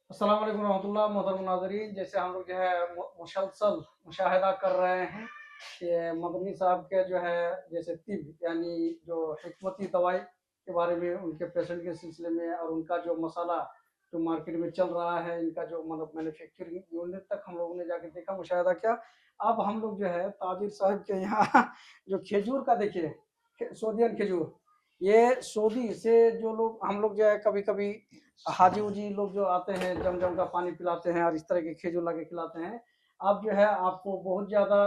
अस्सलाम वालेकुम रहमतुल्लाह मोहतरम नाज़रीन। जैसे हम लोग जो है मुसलसल मुशाहिदा कर रहे हैं कि मदनी साहब के जो है जैसे तिब यानी जो हिकमती दवाई के बारे में उनके पेशेंट के सिलसिले में और उनका जो मसाला जो मार्केट में चल रहा है, इनका जो मतलब मैन्युफैक्चरिंग यूनिट तक हम लोगों ने जाके देखा, मुशाहिदा किया। अब हम लोग जो है ताजिर साहब के यहाँ जो खजूर का देखिए, सऊदियन खजूर, ये सऊदी से जो लोग हम लोग जो है कभी कभी हाजी उजी लोग जो आते हैं जम का पानी पिलाते हैं और इस तरह के खेजूर ला के खिलाते हैं। अब जो है आपको बहुत ज्यादा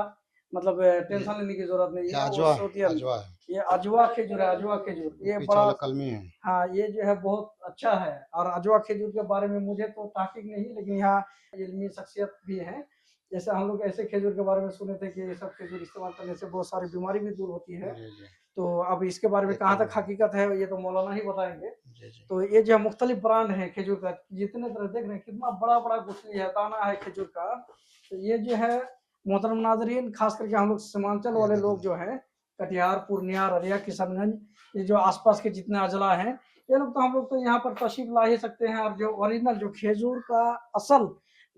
मतलब टेंशन लेने की जरूरत नहीं है। वो अजवा सोडियम, अजवा है। ये अजवा खेजूर है, अजवा खेजूर वो ये पीछे बड़ा। वाला कलमी है। हाँ, ये जो है बहुत अच्छा है। और अजवा खेजूर के बारे में मुझे तो ताकीक नहीं, लेकिन यहाँ इल्मी शख्सियत भी है। जैसे हम लोग ऐसे खेजूर के बारे में सुने थे कि ये सब खेजूर इस्तेमाल करने से बहुत सारी बीमारी भी दूर होती है। जी जी। तो अब इसके बारे में एक कहाँ किलो तक है। हकीकत है ये तो मौलाना ही बताएंगे। जी जी। तो ये जो मुख्तलिफ ब्रांड है खजूर का, जितने तरह देख रहे हैं कितना बड़ा बड़ा गुठली है, दाना है खजूर का। तो ये जो है मोहतरम नाजरीन, खास करके हम लोग सीमांचल ये वाले देखो। लोग जो है कटिहार, पूर्णिया, अररिया, किशनगंज, ये जो आसपास के जितने अजला हैं, ये लोग तो हम लोग तो यहाँ पर तशरीफ ला ही सकते हैं। और जो ओरिजिनल जो खजूर का असल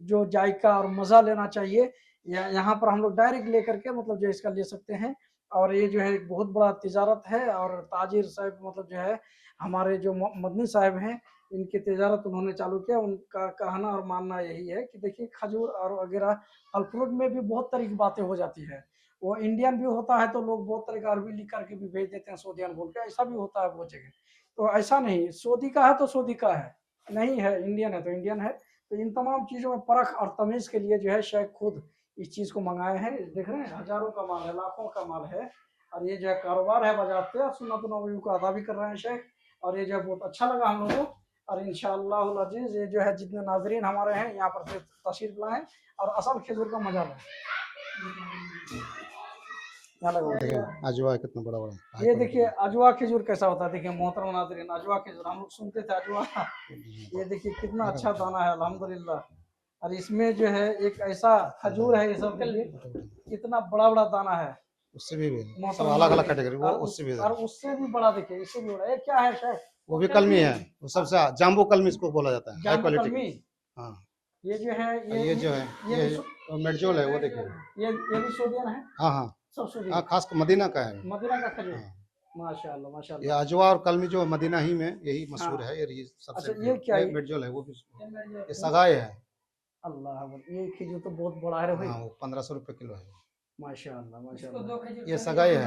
जो जायका और मजा लेना चाहिए, यहाँ पर हम लोग डायरेक्ट लेकर के मतलब जो इसका ले सकते हैं। और ये जो है एक बहुत बड़ा तिजारत है। और ताजिर साहब मतलब जो है हमारे जो मदनी साहब हैं, इनकी तिजारत उन्होंने चालू किया। उनका कहना और मानना यही है कि देखिए खजूर और वगैरह फल फ्रूट में भी बहुत तरह की बातें हो जाती है। वो इंडियन भी होता है तो लोग बहुत तरह का अरबी लिख करके भी भेज देते हैं सऊदियन बोल के, ऐसा भी होता है बहुत जगह। तो ऐसा नहीं, सऊदी का है तो सऊदी का है, नहीं है इंडियन है तो इंडियन है। तो इन तमाम चीज़ों में परख और तमीज़ के लिए जो है शेख खुद इस चीज़ को मंगाए हैं। देख रहे हैं हज़ारों का माल है, लाखों का माल है। और ये जो है कारोबार है बाज़ाब्ते, सुन्नत नबवी को अदा भी कर रहे हैं शेख। और ये जो है बहुत अच्छा लगा हम लोगों को। और इंशाअल्लाह अज़ीज़ ये जो है जितने नाजरीन हमारे हैं यहाँ पर तशरीफ लाएँ और असल खजूर का मजा लें। क्या लगा देखिए अजवा कितना बड़ा बड़ा हाई ये क्वालिटी देखिए का। अजवा खजूर कैसा होता है। देखिए मोहतरम नाजरीन, अजवा खजूर हम लोग सुनते थे अजवा। ये देखिए कितना अच्छा दाना है अल्हम्दुलिल्लाह। और इसमें जो है एक ऐसा खजूर है ये सब के लिए, कितना बड़ा बड़ा दाना है उससे भी सब मोहतरम अलग अलग नाजरीन। कैटेगरी, वो उससे भी और उससे भी बड़ा देखिए, इससे भी बड़ा। ये क्या है शेख? वो भी कलमी है। वो सबसे जाम्बू कलमी इसको बोला जाता है, हाई जाम्बू क्वालिटी कलमी। का। हाँ। ये जो है और ये जो है ये ये भी मेडजोल है, वो देखिए। ये भी सोडियन है। हाँ हाँ। सब सोडियन, हाँ, खास कर मदीना का है। मदीना का खजूर। हाँ। माशाल्लाह ये माशाल्लाह। अजवा और कलमी जो मदीना ही में यही हाँ। मशहूर है। ये सबसे अच्छा ये क्या ये है? मेडजोल है, वो भी ये सगाई है। अल्लाह अकबर, ये खजूर तो बहुत बड़ा है रे भाई। हाँ, वो 1500 रुपये किलो है। माशाल्लाह माशाल्लाह। ये सगाई है।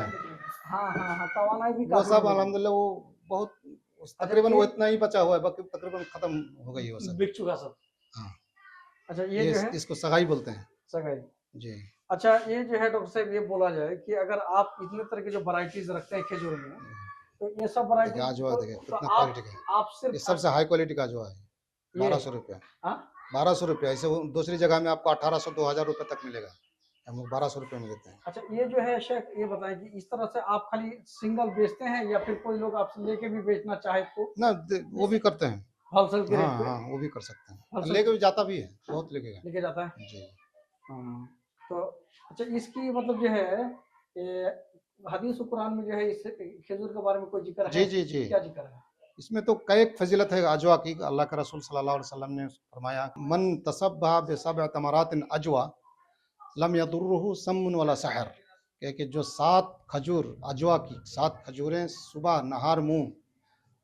हाँ हाँ हाँ, तवानाई भी वो काफी सब मिलेगी। अल्हम्दुलिल्लाह वो बहुत अच्छा तकरीबन ये वो इतना ही बचा हुआ है, बाकी तकरीबन खत्म हो गई है वो सब। बिक चुका सब। हाँ। अच्छा ये जो है इसको सगाई बोलते हैं। सगाई। जी। अच्छा ये जो है डॉक्टर साहब, ये बोला जाए कि अगर आप इतने तरह के जो वैरायटीज रखते हैं खजूर में, तो ये सब देखिए वैरायटी अजवा देखिए तो कितना आप क्वालिटी का है। ये सिर्फ सबसे हाई क्वालिटी का अजवा है। ये 1200 रुपया। हाँ। 1200 रुपया। ऐसे दूसरी जगह में आपको 1800 2000 रुपये तक मिलेगा, हम लोग 1200 रुपये में देते हैं। अच्छा ये जो है शेख, ये बताएं कि इस तरह से आप खाली सिंगल बेचते हैं या फिर कोई लोग आपसे लेके भी बेचना चाहे तो ना वो भी करते हैं। होलसेल के रेट हाँ पे हाँ, वो भी कर सकते हैं, होलसेल लेके भी जाता भी है, बहुत लेके गया। लेके जाता है। जी। हाँ। तो अच्छा इसकी मतलब जो है ये हदीस और कुरान में जो है इस खजूर के बारे में कोई जिक्र जी है? जी जी। क्या जिक्र है? इसमें तो कई एक फजीलत है अजवा की। अल्लाह के रसूल सल्लल्लाहु अलैहि वसल्लम ने फरमाया, मन तसब्बा बिसब्अ तमरातिन अजवा लम यदुर्रुहु सम्मुन वला सहर। कि जो 7 खजूर अजवा की 7 खजूरें सुबह नहार मुंह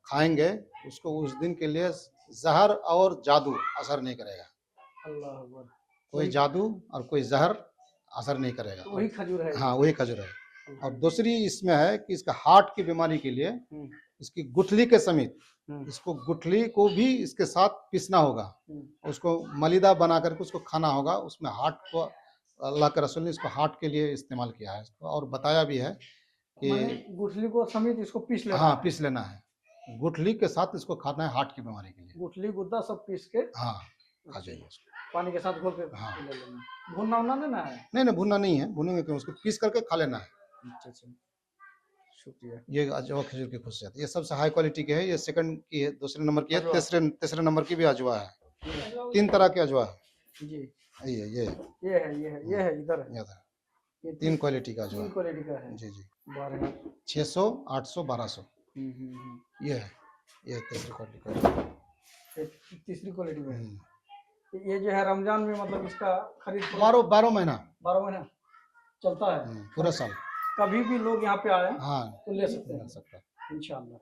खाएंगे, उसको उस दिन के लिए जहर और जादू असर नहीं करेगा। अल्लाह अकबर। कोई वही जादू और कोई जहर असर नहीं करेगा। तो वही खजूर है ये। हाँ, वही खजूर है। और अल्हम्दुलिल्लाह। दूसरी इसमें है कि इसका हार्ट की बीमारी के लिए हम्म इसकी गुठली के समेत, हम्म इसको गुठली को भी इसके साथ पीसना होगा। हम्म। उसको मलीदा बना करके उसको खाना होगा। उसमें हार्ट को अल्लाह के रसूल ने इसको हार्ट के लिए इस्तेमाल किया है इसको, और बताया भी है कि माने गुठली को समेत इसको पीस लेना हाँ, है। पीस लेना है। गुठली के साथ इसको खाना है हार्ट की बीमारी के लिए। गुठली गुद्दा सब पीस के हाँ, खा अच्छा, जाइए उसको। पानी के साथ घोल के हाँ। ले लेना। भुनना उन्ना लेना है? नहीं नहीं, भुनना नहीं है, भुनेंगे क्यों, उसको पीस करके खा लेना है। अच्छा अच्छा, शुक्रिया। ये अजवा खजूर की खुशियत, ये सबसे हाई क्वालिटी की है। ये सेकंड की है, दूसरे नंबर की है, अजवा तीसरे नंबर की भी अजवा है। जी 3 तरह के अजवा है। जी। ये ये है इधर है। ये था। ये 3 क्वालिटी का अजवा तीन है। क्वालिटी का है। जी जी। 12। 600 800 1200 ये है। ये तीसरी क्वालिटी का। ये तीसरी क्वालिटी में है। ये जो है रमजान में मतलब इसका खरीद 12 महीना 12 महीना चलता है, पूरा साल। कभी भी लोग यहाँ पे आए हाँ तो ले सकते मिल हैं सकता है। इंशाल्लाह।